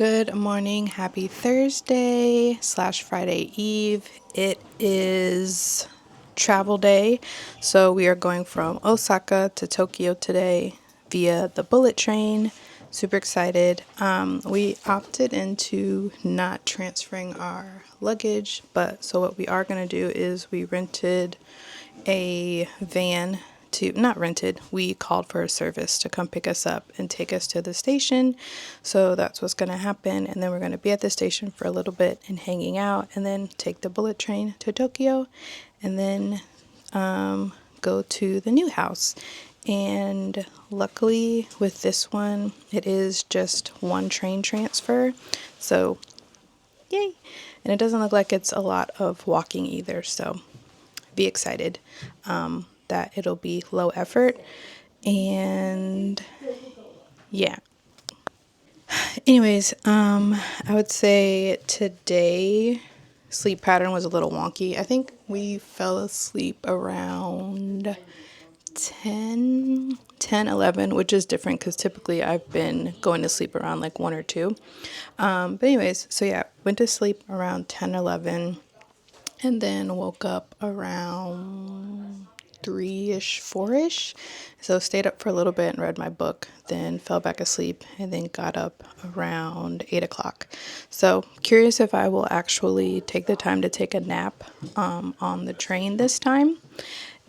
Good morning. Happy Thursday / Friday Eve. It is travel day. So we are going from Osaka to Tokyo today via the bullet train. Super excited. We opted into not transferring our luggage, but so what we are going to do is we rented a van to, not rented, we called for a service to come pick us up and take us to the station. So that's what's going to happen. And then we're going to be at the station for a little bit and hanging out, and then take the bullet train to Tokyo, and then go to the new house. And luckily with this one, it is just one train transfer. So yay. And it doesn't look like it's a lot of walking either. So be excited that it'll be low effort. And yeah. Anyways, I would say today sleep pattern was a little wonky. I think we fell asleep around 11, which is different because typically I've been going to sleep around like 1 or 2. But anyways, so yeah, went to sleep around 10, 11, and then woke up around 3-ish, 4-ish. So stayed up for a little bit and read my book, then fell back asleep, and then got up around 8 o'clock. So curious if I will actually take the time to take a nap on the train this time.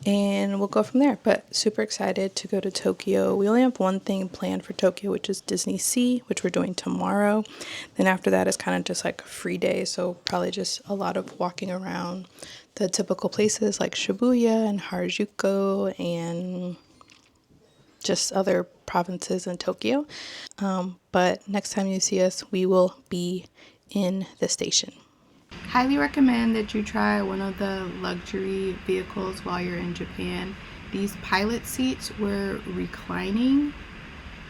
And we'll go from there. But super excited to go to Tokyo. We only have one thing planned for Tokyo, which is Disney Sea, which we're doing tomorrow. Then after that is kind of just like a free day. So probably just a lot of walking around the typical places like Shibuya and Harajuku and just other provinces in Tokyo. But next time you see us, we will be in the station. Highly recommend that you try one of the luxury vehicles while you're in Japan. These pilot seats were reclining,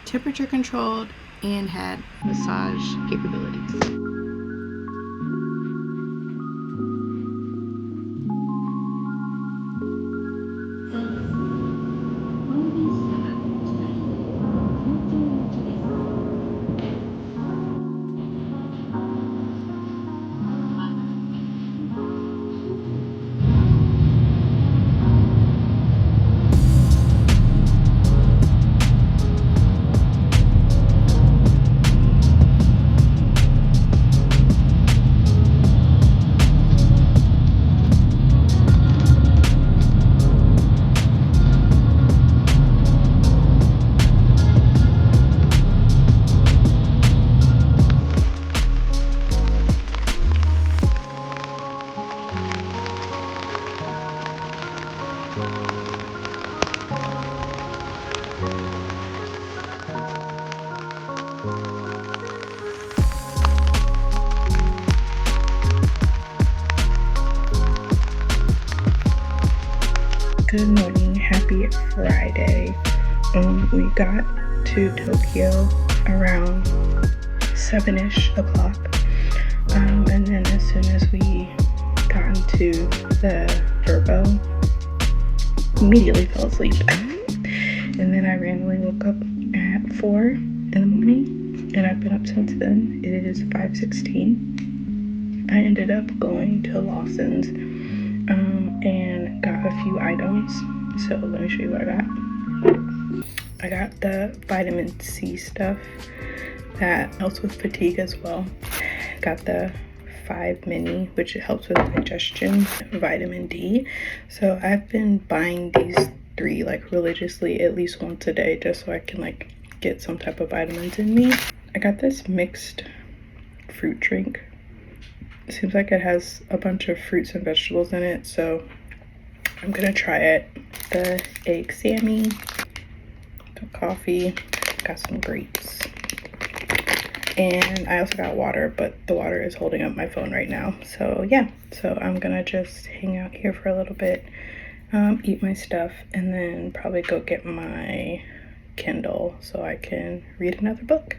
temperature controlled, and had massage capabilities. Good morning, happy Friday. We got to Tokyo around 7-ish o'clock. And then as soon as we got into the Verbo, immediately fell asleep. And then I randomly woke up at 4 in the morning, and I've been up since then. It is 5:16. I ended up going to Lawson's and got a few items. So let me show you what I got. I got the vitamin C stuff that helps with fatigue as well. Got the 5 mini, which helps with digestion, vitamin D. So I've been buying these 3 like religiously at least once a day, just so I can like get some type of vitamins in me. I got this mixed fruit drink. It seems like it has a bunch of fruits and vegetables in it, so I'm gonna try it. The egg sammy, the coffee, got some grapes, and I also got water, but the water is holding up my phone right now. So yeah, so I'm gonna just hang out here for a little bit, eat my stuff, and then probably go get my Kindle so I can read another book.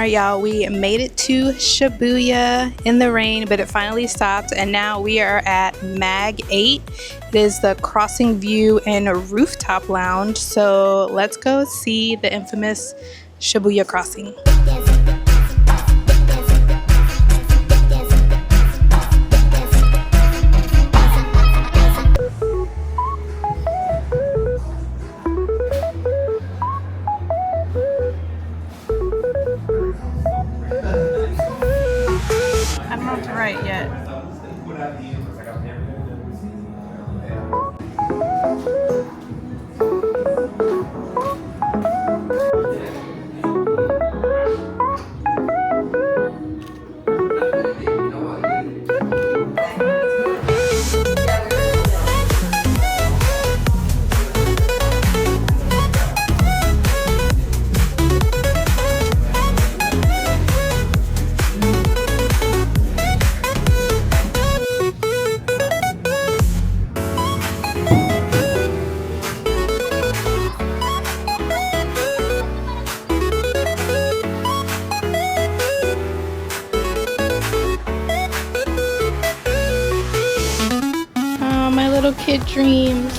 Alright y'all, we made it to Shibuya in the rain, but it finally stopped, and now we are at Mag 8. It is the Crossing View and Rooftop Lounge, so let's go see the infamous Shibuya crossing. I'm not to write yet. My little kid dreams.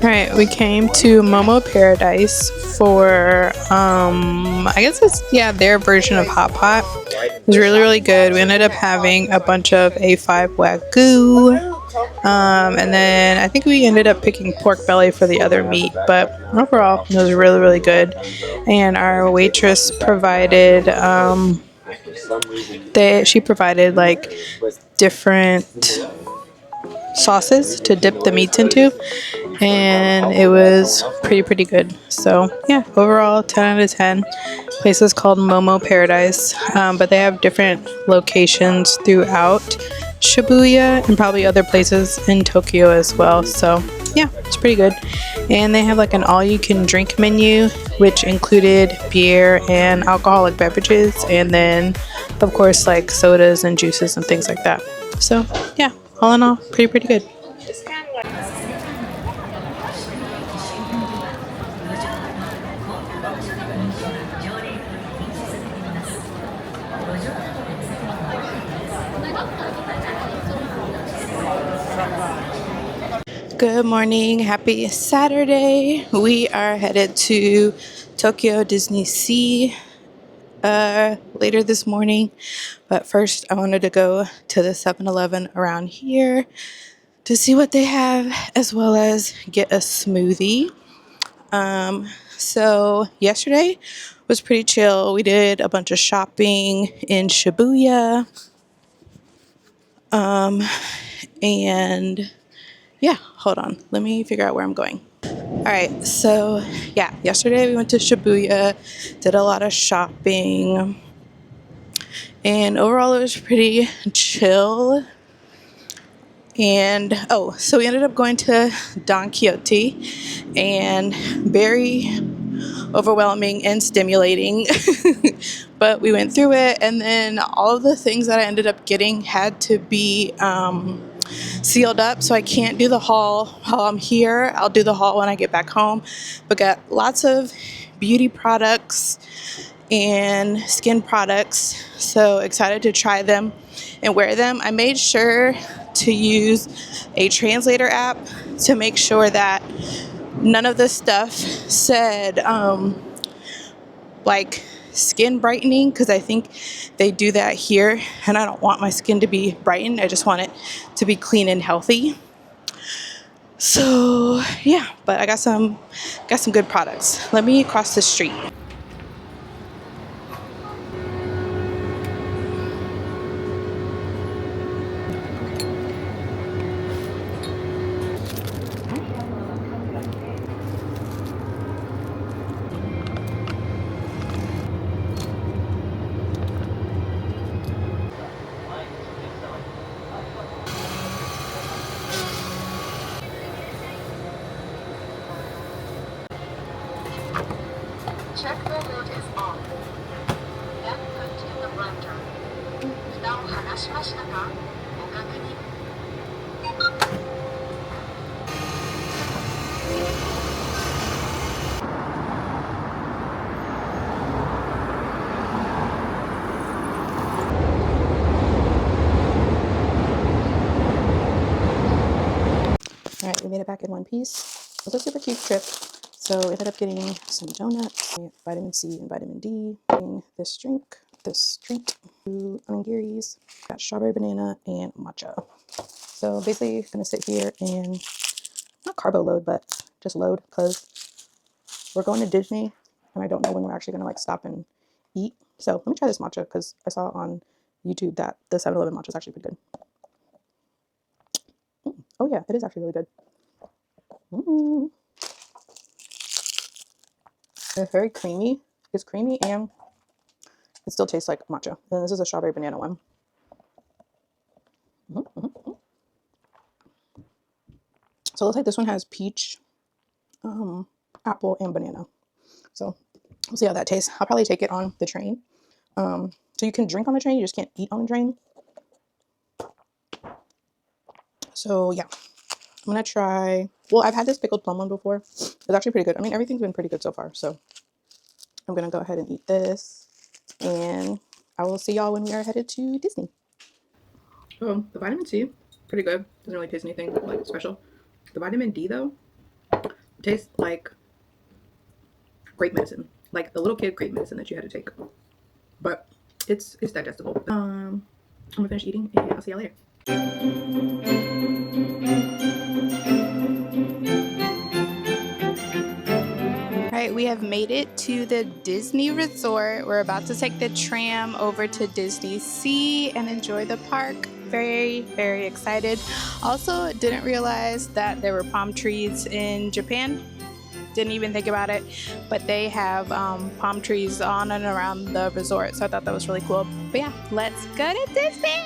Alright, we came to Momo Paradise for, I guess it's, yeah, their version of Hot Pot. It was really, really good. We ended up having a bunch of A5 Wagyu, and then I think we ended up picking pork belly for the other meat, but overall, it was really, really good. And our waitress provided, she provided, like, different sauces to dip the meats into, and it was pretty good. So yeah, overall 10 out of 10. Place is called Momo Paradise, but they have different locations throughout Shibuya and probably other places in Tokyo as well. So yeah, it's pretty good. And they have like an all-you-can-drink menu, which included beer and alcoholic beverages, and then of course like sodas and juices and things like that. So yeah, all in all, pretty good. Good morning, happy Saturday. We are headed to Tokyo Disney Sea later this morning, but first I wanted to go to the 7-Eleven around here to see what they have, as well as get a smoothie. So yesterday was pretty chill. We did a bunch of shopping in Shibuya, and yeah, hold on, let me figure out where I'm going. All right, so yeah, yesterday we went to Shibuya, did a lot of shopping, and overall it was pretty chill. And so we ended up going to Don Quixote, and Barry overwhelming and stimulating. But we went through it, and then all of the things that I ended up getting had to be sealed up, so I can't do the haul while I'm here. I'll do the haul when I get back home. But got lots of beauty products and skin products, so excited to try them and wear them. I made sure to use a translator app to make sure that none of the stuff said like skin brightening, because I think they do that here, and I don't want my skin to be brightened. I just want it to be clean and healthy. So yeah, but I got some good products. Let me cross the street. Check the lid is on. Then put in the blender. 蓋を離しましたか？ご確認。All right, we made it back in one piece. It was a super cute trip. So we ended up getting some donuts, vitamin C and vitamin D, getting this drink, this treat, two onigiri's, got strawberry banana and matcha. So basically gonna sit here and not carbo load, but just load, because we're going to Disney and I don't know when we're actually gonna like stop and eat. So let me try this matcha, because I saw on YouTube that the 7-Eleven matcha is actually pretty good. Oh yeah, it is actually really good. It's very creamy. It's creamy and it still tastes like matcha. And this is a strawberry banana one. So it looks like this one has peach, apple, and banana. So we'll see how that tastes. I'll probably take it on the train. So you can drink on the train, you just can't eat on the train. So yeah, I'm gonna try. Well, I've had this pickled plum one before. It's actually pretty good. I mean, everything's been pretty good so far. So I'm gonna go ahead and eat this, and I will see y'all when we are headed to Disney. Oh, the vitamin C, pretty good. Doesn't really taste anything like special. The vitamin D though, tastes like grape medicine, like the little kid grape medicine that you had to take. But it's digestible. I'm gonna finish eating and I'll see y'all later. Alright, we have made it to the Disney Resort. We're about to take the tram over to Disney Sea and enjoy the park. Very, very excited. Also, didn't realize that there were palm trees in Japan. Didn't even think about it, but they have palm trees on and around the resort, so I thought that was really cool. But yeah, let's go to Disney!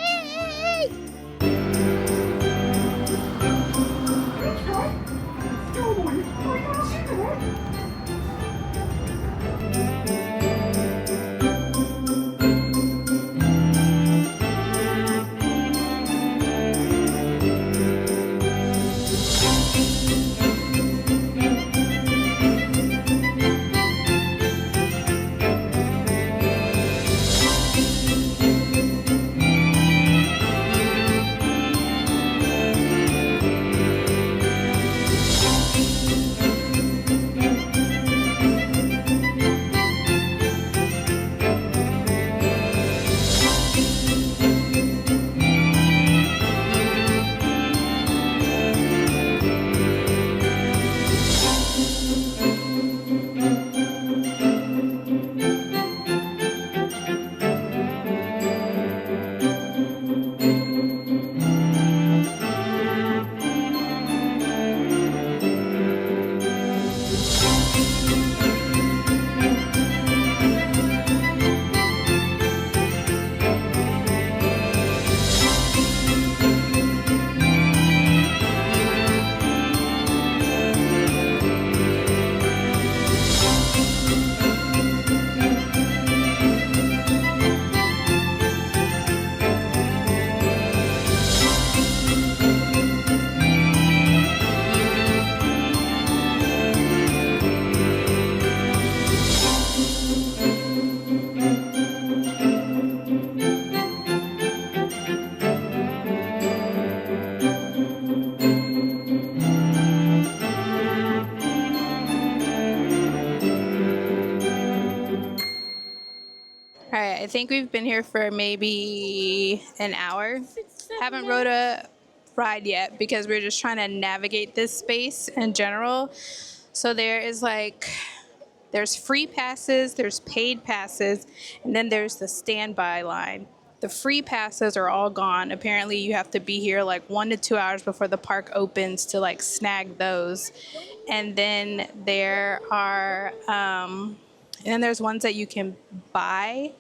I think we've been here for maybe an hour. Haven't rode a ride yet because we're just trying to navigate this space in general. So there's free passes, there's paid passes, and then there's the standby line. The free passes are all gone. Apparently you have to be here like 1 to 2 hours before the park opens to like snag those. And then there's ones that you can buy.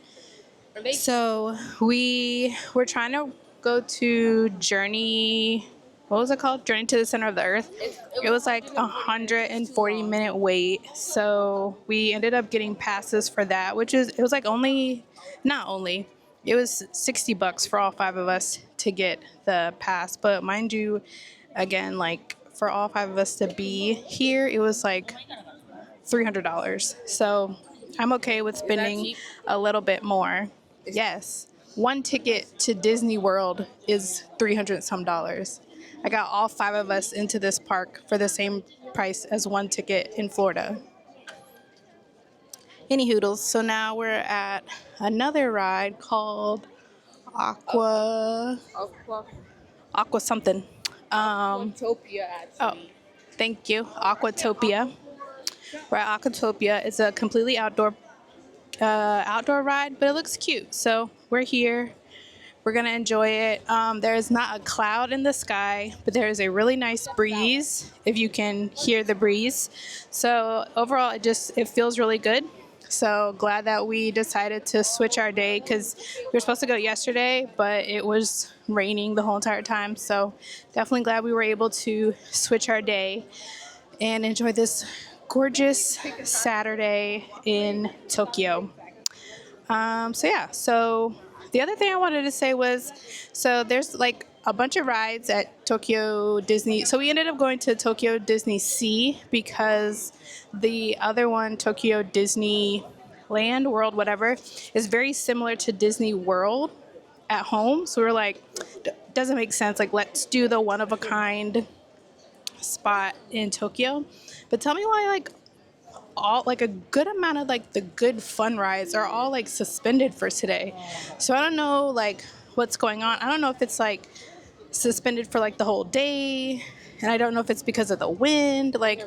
So we were trying to go to Journey. What was it called? Journey to the Center of the Earth. It was like 140-minute wait. So we ended up getting passes for that, it was like it was $60 for all 5 of us to get the pass. But mind you, again, like for all 5 of us to be here, it was like $300. So I'm okay with spending a little bit more. Yes. One ticket to Disney World is $300 some. I got all 5 of us into this park for the same price as one ticket in Florida. Any hoodles. So now we're at another ride called Aqua something. Aquatopia, actually. Oh, thank you. Aquatopia. We're at Aquatopia. It's a completely outdoor ride, but it looks cute. So we're here. We're going to enjoy it. There is not a cloud in the sky, but there is a really nice breeze, if you can hear the breeze. So overall, it feels really good. So glad that we decided to switch our day because we were supposed to go yesterday, but it was raining the whole entire time. So definitely glad we were able to switch our day and enjoy this gorgeous Saturday in Tokyo. So the other thing I wanted to say was, so there's like a bunch of rides at Tokyo Disney. So we ended up going to Tokyo Disney Sea because the other one, Tokyo Disney Land, World, whatever, is very similar to Disney World at home. So we were like, doesn't make sense. Like, let's do the one of a kind spot in Tokyo. But tell me why a good amount of like the good fun rides are all like suspended for today. So I don't know like what's going on. I don't know if it's like suspended for like the whole day, and I don't know if it's because of the wind. Like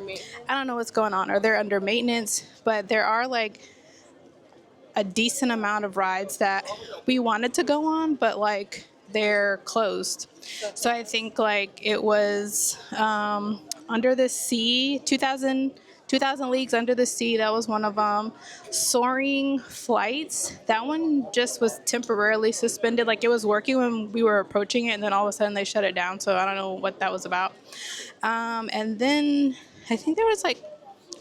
I don't know what's going on, or they're under maintenance. But there are like a decent amount of rides that we wanted to go on, but like they're closed. So I think like it was Under the Sea, 2000 Leagues Under the Sea, that was one of them. Soaring Flights, that one just was temporarily suspended. Like it was working when we were approaching it, and then all of a sudden they shut it down. So I don't know what that was about. And then I think there was like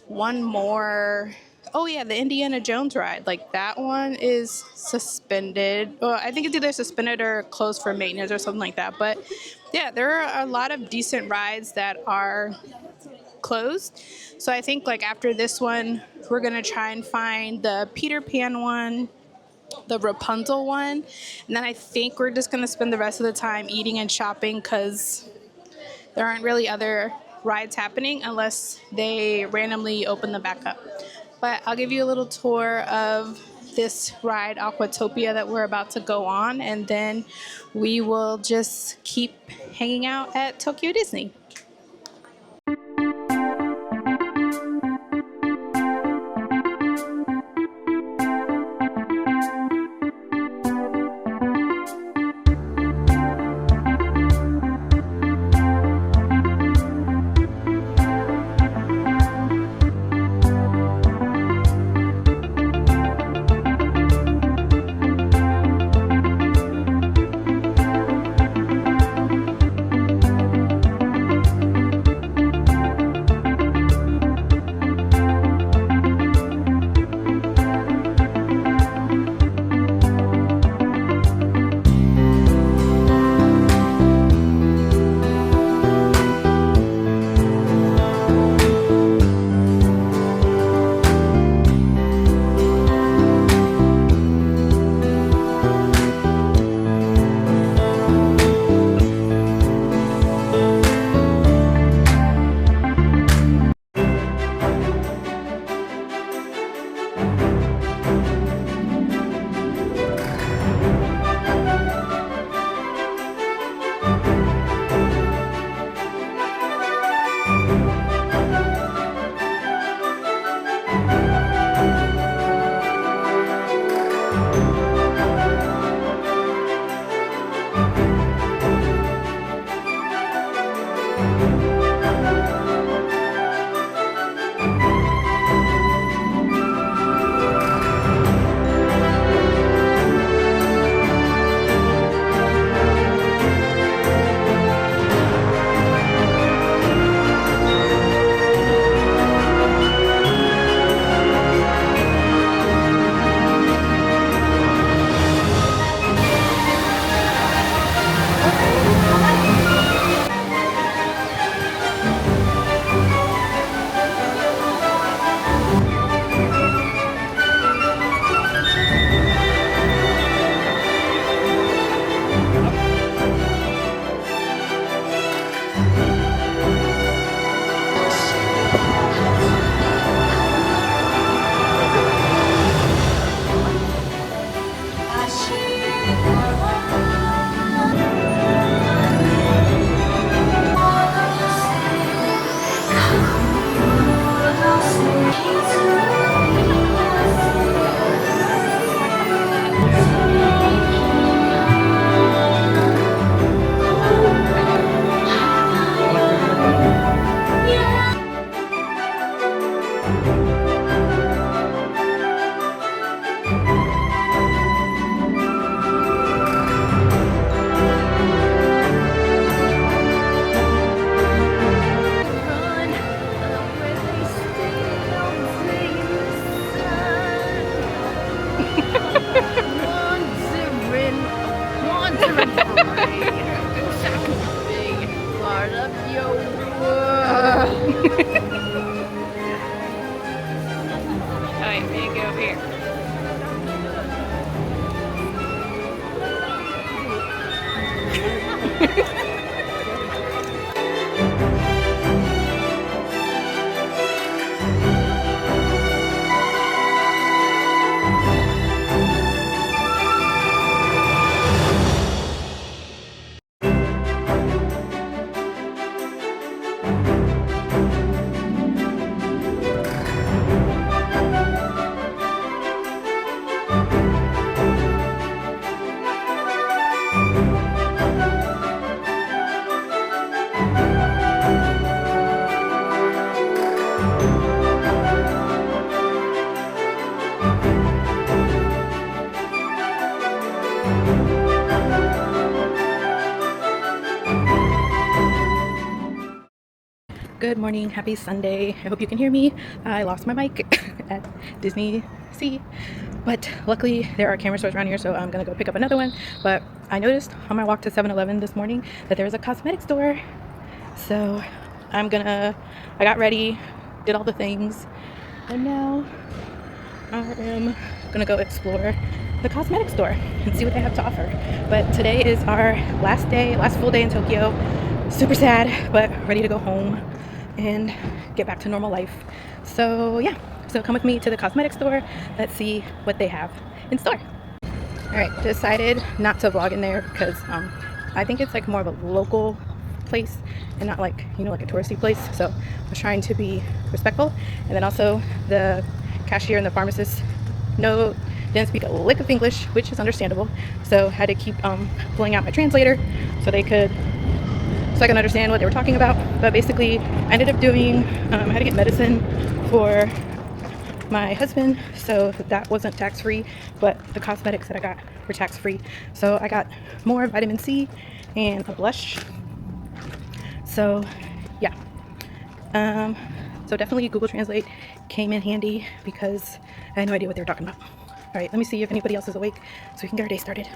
one more. Oh yeah, the Indiana Jones ride. Like that one is suspended. Well, I think it's either suspended or closed for maintenance or something like that. But yeah, there are a lot of decent rides that are closed. So I think like after this one, we're gonna try and find the Peter Pan one, the Rapunzel one, and then I think we're just gonna spend the rest of the time eating and shopping because there aren't really other rides happening unless they randomly open them back up. But I'll give you a little tour of this ride, Aquatopia, that we're about to go on, and then we will just keep hanging out at Tokyo Disney. Alright, we're gonna get over here. Good morning, happy Sunday. I hope you can hear me. I lost my mic at Disney Sea, but luckily there are camera stores around here, so I'm gonna go pick up another one. But I noticed on my walk to 7-Eleven this morning that there was a cosmetic store, so I got ready, did all the things, and now I am gonna go explore the cosmetic store and see what they have to offer. But today is our last full day in Tokyo. Super sad, but ready to go home and get back to normal life. So yeah, so come with me to the cosmetic store. Let's see what they have in store. All right, decided not to vlog in there because I think it's like more of a local place and not like, you know, like a touristy place. So I was trying to be respectful. And then also the cashier and the pharmacist didn't speak a lick of English, which is understandable. So I had to keep pulling out my translator so I can understand what they were talking about. But basically I ended up doing, I had to get medicine for my husband, so that wasn't tax-free, but the cosmetics that I got were tax-free. So I got more vitamin C and a blush. So yeah, so definitely Google Translate came in handy because I had no idea what they were talking about. All right, let me see if anybody else is awake so we can get our day started.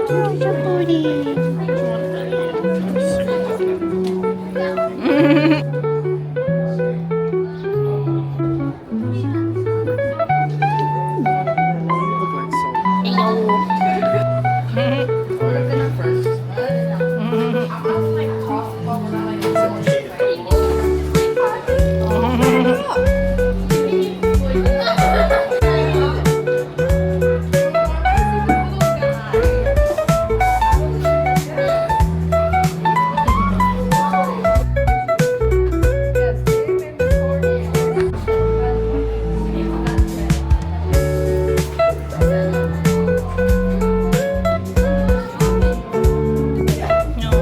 Oh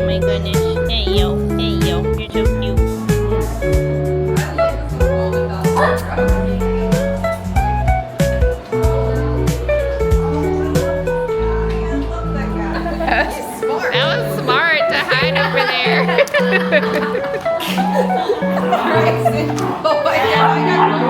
my goodness. Hey yo, you're so cute. That was smart to hide over there. Oh my god, I got over.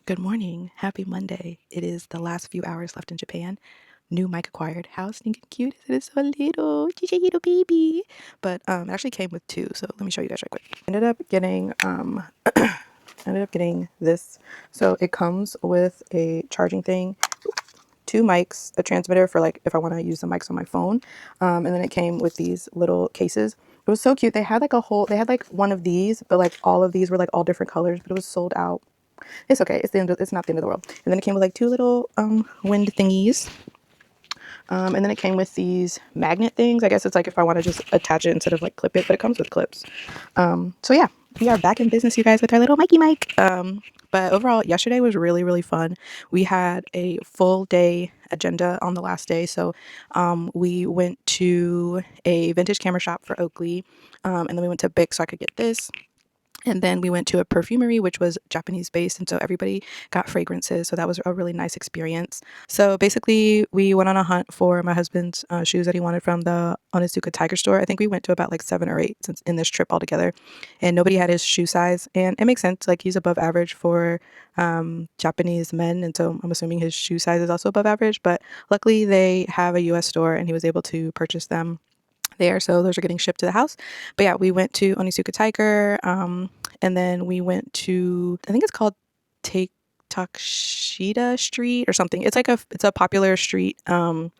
Good morning. Happy Monday. It is the last few hours left in Japan. New mic acquired. How stinking cute is it? It's so little. She's a little baby. But it actually came with two, so let me show you guys right quick. Ended up getting this. So it comes with a charging thing, two mics, a transmitter for like if I want to use the mics on my phone. And then it came with these little cases. It was so cute. They had like one of these, but like all of these were like all different colors, but it was sold out. It's okay. It's not the end of the world. And then it came with like two little wind thingies. And then it came with these magnet things. I guess it's like if I want to just attach it instead of like clip it, but it comes with clips. So yeah, we are back in business, you guys, with our little Mikey mic. But overall, yesterday was really, really fun. We had a full day agenda on the last day. So we went to a vintage camera shop for Oakley. And then we went to Bic so I could get this. And then we went to a perfumery, which was Japanese based. And so everybody got fragrances. So that was a really nice experience. So basically, we went on a hunt for my husband's shoes that he wanted from the Onizuka Tiger store. I think we went to about like 7 or 8 since in this trip altogether. And nobody had his shoe size. And it makes sense. Like he's above average for Japanese men. And so I'm assuming his shoe size is also above average. But luckily, they have a US store and he was able to purchase them there, so those are getting shipped to the house. But yeah, we went to Onizuka Tiger, and then we went to, I think it's called Takeshita Street or something. It's a popular street in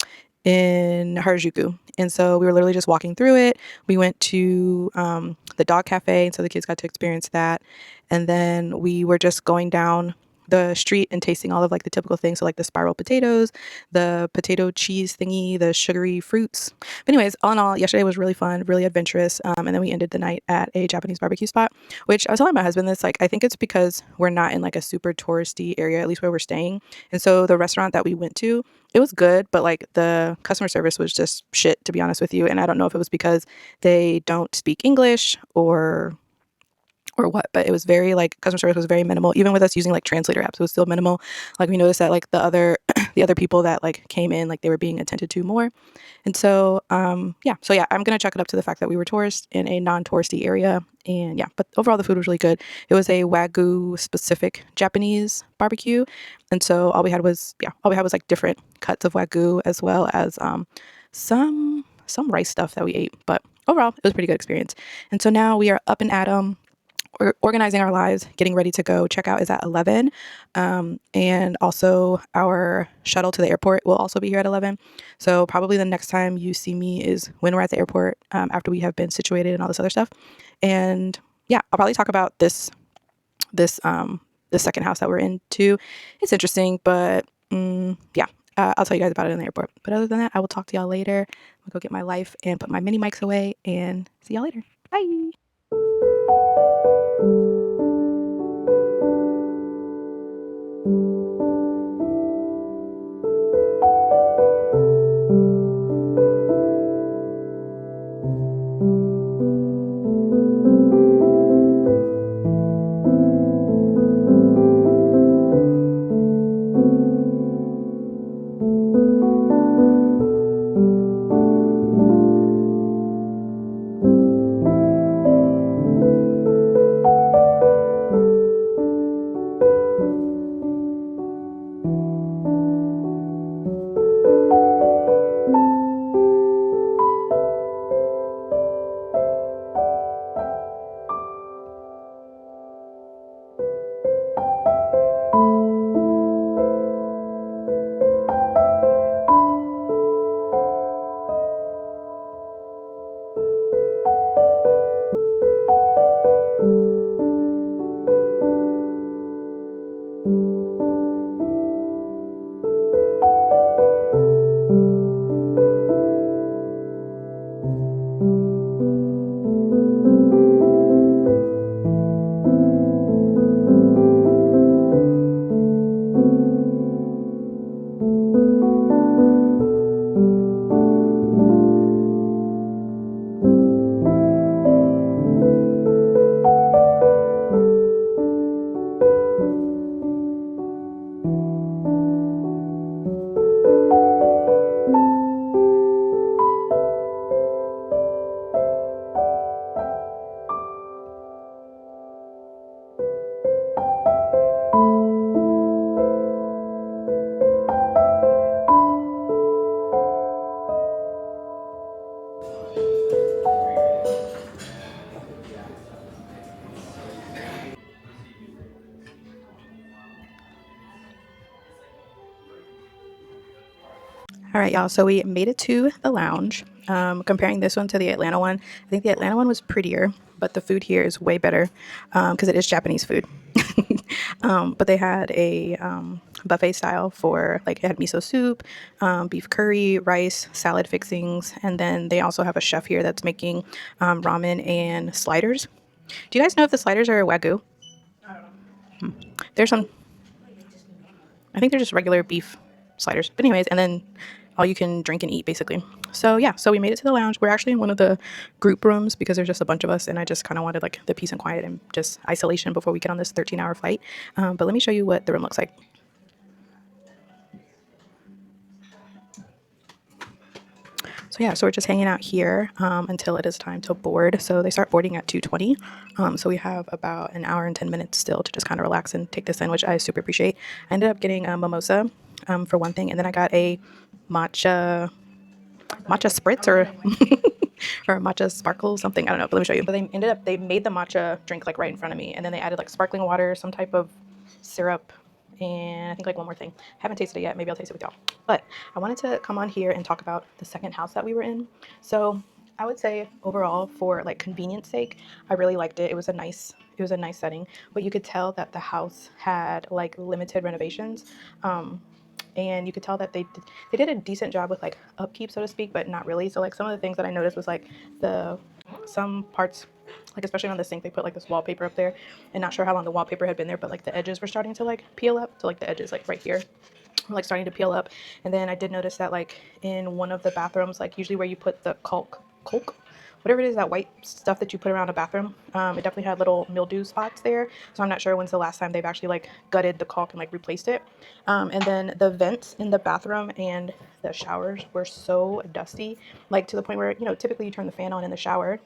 Harajuku, and so we were literally just walking through it. We went to the dog cafe, and so the kids got to experience that, and then we were just going down the street and tasting all of like the typical things, so like the spiral potatoes, the potato cheese thingy, the sugary fruits. But anyways, all in all, yesterday was really fun, really adventurous. And then we ended the night at a Japanese barbecue spot, which I was telling my husband this, like I think it's because we're not in like a super touristy area, at least where we're staying. And so the restaurant that we went to, it was good, but like the customer service was just shit, to be honest with you. And I don't know if it was because they don't speak English or what, but it was very like customer service was very minimal. Even with us using like translator apps, it was still minimal. Like we noticed that like the other people that like came in, like they were being attended to more. And so yeah, I'm gonna chalk it up to the fact that we were tourists in a non-touristy area. And yeah, but overall the food was really good. It was a Wagyu specific Japanese barbecue, and so all we had was like different cuts of Wagyu, as well as some rice stuff that we ate. But overall it was a pretty good experience. And so now we are up and at 'em. organizing our lives, getting ready to go check out is at 11. And also our shuttle to the airport will also be here at 11. So probably the next time you see me is when we're at the airport, after we have been situated and all this other stuff. And yeah, I'll probably talk about this the second house that we're into. It's interesting, but yeah, I'll tell you guys about it in the airport. But other than that, I will talk to y'all later. I'll go get my life and put my mini mics away and see y'all later. Bye. All right, y'all. So we made it to the lounge. Comparing this one to the Atlanta one, I think the Atlanta one was prettier, but the food here is way better because it is Japanese food. But they had a buffet style for like it had miso soup, beef curry, rice, salad fixings, and then they also have a chef here that's making ramen and sliders. Do you guys know if the sliders are wagyu? There's some. I think they're just regular beef sliders. But anyways, and then all you can drink and eat basically. So yeah, so we made it to the lounge. We're actually in one of the group rooms because there's just a bunch of us and I just kind of wanted like the peace and quiet and just isolation before we get on this 13-hour flight. But let me show you what the room looks like. So yeah, so we're just hanging out here until it is time to board. So they start boarding at 2:20. So we have about an hour and 10 minutes still to just kind of relax and take this in, which I super appreciate. I ended up getting a mimosa for one thing, and then I got a matcha spritz or or matcha sparkle something. I don't know, but let me show you. But they made the matcha drink like right in front of me, and then they added like sparkling water, some type of syrup, and I think like one more thing. Haven't tasted it yet. Maybe I'll taste it with y'all. But I wanted to come on here and talk about the second house that we were in. So I would say overall, for like convenience sake, I really liked it. It was a nice setting, but you could tell that the house had like limited renovations. And you could tell that they did a decent job with like upkeep, so to speak, but not really. So like some of the things that I noticed was like some parts, like especially on the sink, they put like this wallpaper up there, and not sure how long the wallpaper had been there, but like the edges were starting to like peel up. So like the edges like right here were like starting to peel up. And then I did notice that like in one of the bathrooms, like usually where you put the caulk, whatever it is, that white stuff that you put around a bathroom, it definitely had little mildew spots there. So I'm not sure when's the last time they've actually like gutted the caulk and like replaced it. And then the vents in the bathroom and the showers were so dusty, like to the point where, you know, typically you turn the fan on in the shower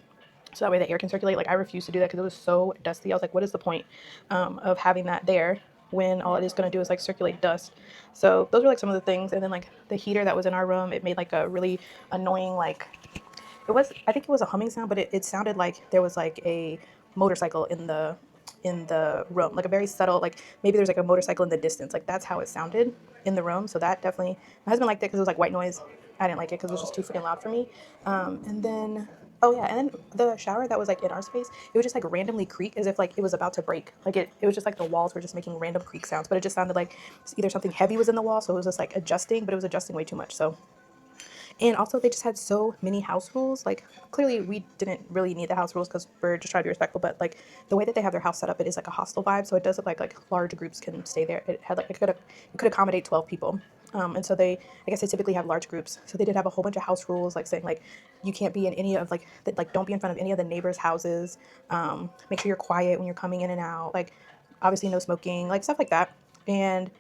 so that way the air can circulate. Like I refused to do that because it was so dusty. I was like, what is the point of having that there when all it is going to do is like circulate dust? So those were like some of the things. And then like the heater that was in our room, it made like a really annoying, like I think it was a humming sound, but it sounded like there was like a motorcycle in the room, like a very subtle, like maybe there's like a motorcycle in the distance, like that's how it sounded in the room. So that definitely, my husband liked it because it was like white noise. I didn't like it because it was just too freaking loud for me. And then oh yeah, and then the shower that was like in our space, it would just like randomly creak as if like it was about to break. Like it was just like the walls were just making random creak sounds, but it just sounded like either something heavy was in the wall, so it was just like adjusting, but it was adjusting way too much. So, and also they just had so many house rules. Like clearly we didn't really need the house rules because we're just trying to be respectful, but like the way that they have their house set up, it is like a hostel vibe. So it does look like large groups can stay there. It had like it could accommodate 12 people. And so I guess they typically have large groups. So they did have a whole bunch of house rules, like saying like you can't be in any of like don't be in front of any of the neighbors' houses. Make sure you're quiet when you're coming in and out. Like obviously no smoking, like stuff like that. And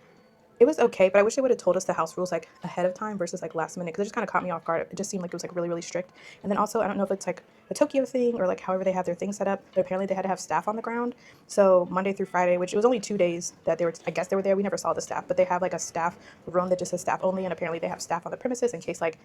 it was okay, but I wish they would have told us the house rules like ahead of time versus like last minute, because it just kind of caught me off guard. It just seemed like it was like really, really strict. And then also, I don't know if it's like a Tokyo thing or like however they have their thing set up, but apparently they had to have staff on the ground. So Monday through Friday, which it was only 2 days that I guess they were there. We never saw the staff, but they have like a staff room that just says staff only. And apparently they have staff on the premises in case like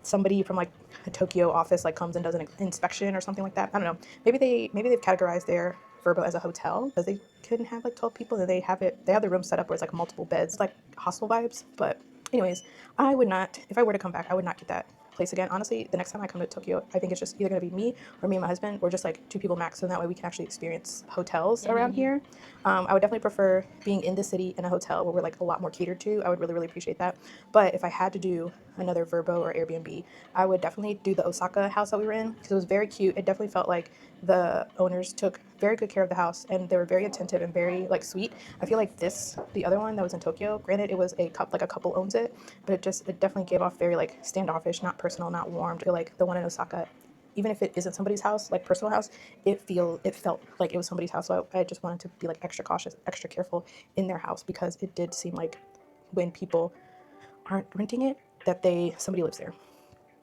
somebody from like a Tokyo office like comes and does an inspection or something like that. I don't know. Maybe they've categorized their Verbo as a hotel because they couldn't have like 12 people, and they have the room set up where it's like multiple beds, like hostel vibes. But anyways, I would not, if I were to come back, I would not get that place again. Honestly, the next time I come to Tokyo, I think it's just either going to be me and my husband, or just like 2 people max, so that way we can actually experience hotels around here. I would definitely prefer being in the city in a hotel where we're like a lot more catered to. I would really, really appreciate that. But if I had to do another Verbo or Airbnb, I would definitely do the Osaka house that we were in, because it was very cute. It definitely felt like the owners took very good care of the house, and they were very attentive and very like sweet. I feel like the other one that was in Tokyo, granted it was a couple owns it, but it definitely gave off very like standoffish, not personal, not warm. I feel like the one in Osaka, even if it isn't somebody's house, like personal house, it felt like it was somebody's house. So I just wanted to be like extra cautious, extra careful in their house, because it did seem like when people aren't renting it, that somebody lives there.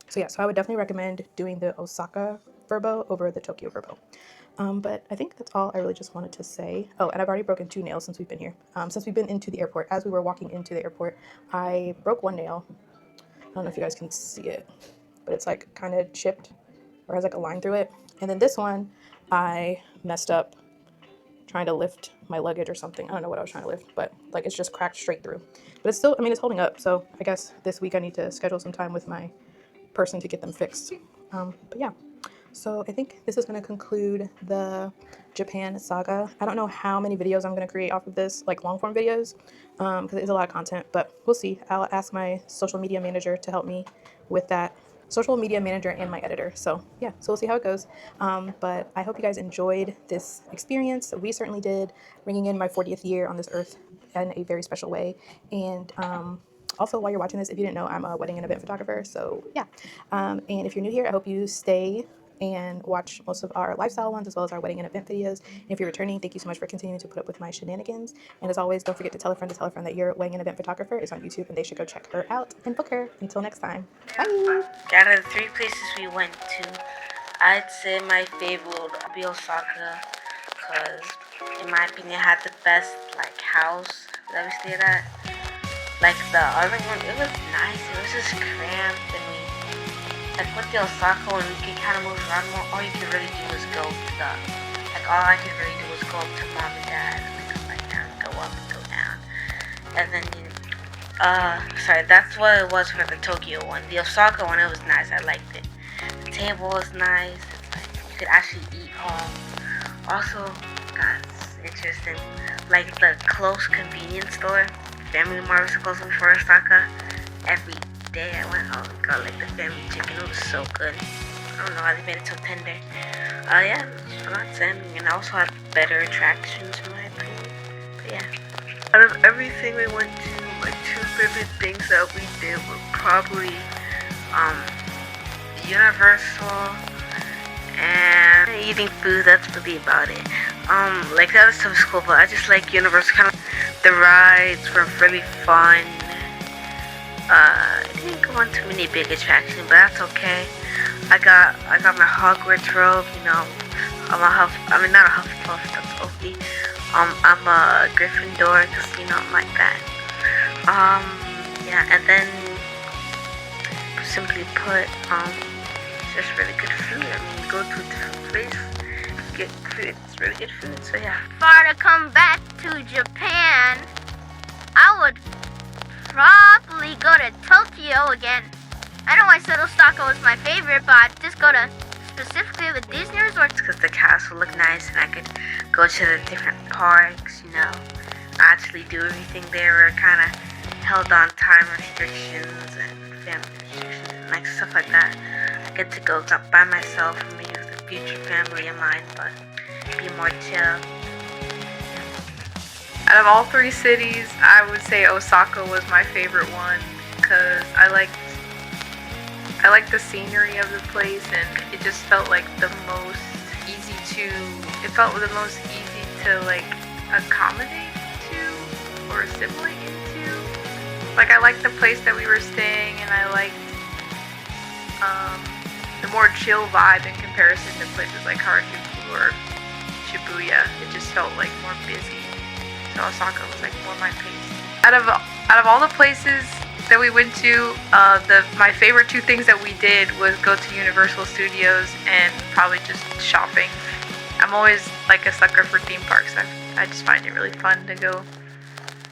So yeah, so I would definitely recommend doing the Osaka Verbo over the Tokyo Verbo. But I think that's all I really just wanted to say. Oh, and I've already broken 2 nails since we've been here. Since we've been into the airport, as we were walking into the airport, I broke 1 nail. I don't know if you guys can see it, but it's like kind of chipped or has like a line through it. And then this one, I messed up trying to lift my luggage or something. I don't know what I was trying to lift, but like it's just cracked straight through. But it's still, I mean, it's holding up. So I guess this week I need to schedule some time with my person to get them fixed. But yeah, so I think this is going to conclude the Japan saga. I don't know how many videos I'm going to create off of this, like long form videos, because it is a lot of content, but we'll see. I'll ask my social media manager to help me with that. Social media manager and my editor. So yeah, so we'll see how it goes. But I hope you guys enjoyed this experience. We certainly did, ringing in my 40th year on this earth in a very special way. And also, while you're watching this, if you didn't know, I'm a wedding and event photographer. So yeah, and if you're new here, I hope you stay and watch most of our lifestyle ones as well as our wedding and event videos. And if you're returning, thank you so much for continuing to put up with my shenanigans. And as always, don't forget to tell a friend that your wedding and event photographer is on YouTube, and they should go check her out and book her. Until next time, bye. Out of the 3 places we went to, I'd say my favorite would be Osaka, because in my opinion it had the best like house that we stayed at. Like the other one, it was nice, it was just cramped, and like with the Osaka one, you can kind of move around more. All you can really do is go to all I could really do was go up to mom and dad, and then come back down, go up and go down. And then, that's what it was for the Tokyo one. The Osaka one, it was nice, I liked it. The table was nice, it's like, you could actually eat home. Also, that's interesting, like the close convenience store, Family Mart was close before Osaka. Every day I went home and got like the family chicken. It was so good. I don't know how they made it so tender. Yeah, it was lots, and I also had better attractions in my opinion. But yeah, out of everything we went to, my 2 favorite things that we did were probably Universal and eating food. That's really about it. Like the other stuff is cool, but I just like Universal. Kind of the rides were really fun. I didn't go on too many big attractions, but that's okay. I got my Hogwarts robe, you know. Not a Hufflepuff, that's OP. I'm a Gryffindor, because, you know, I'm like that. Yeah, and then, simply put, it's just really good food. I mean, you go to a different place, good food. It's really good food. So yeah. If I were to come back to Japan, I would probably go to Tokyo again. I know I said Osaka was my favorite, but I'd just go to specifically the Disney resort. Because the castle looked nice and I could go to the different parks, you know, actually do everything there. We're kind of held on time restrictions and family restrictions and like stuff like that. I get to go by myself and maybe with a future family of mine, but be more chill. Out of all 3 cities, I would say Osaka was my favorite one because I liked the scenery of the place, and it just felt like the most easy to like accommodate to or assimilate into. Like I liked the place that we were staying, and I liked the more chill vibe in comparison to places like Harajuku or Shibuya. It just felt like more busy. So Osaka was like more my pace. Out of all the places that we went to, my favorite 2 things that we did was go to Universal Studios and probably just shopping. I'm always like a sucker for theme parks. I just find it really fun to go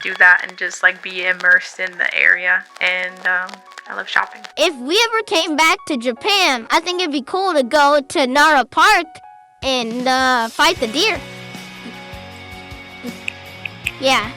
do that and just like be immersed in the area, and I love shopping. If we ever came back to Japan, I think it'd be cool to go to Nara Park and fight the deer. Yeah.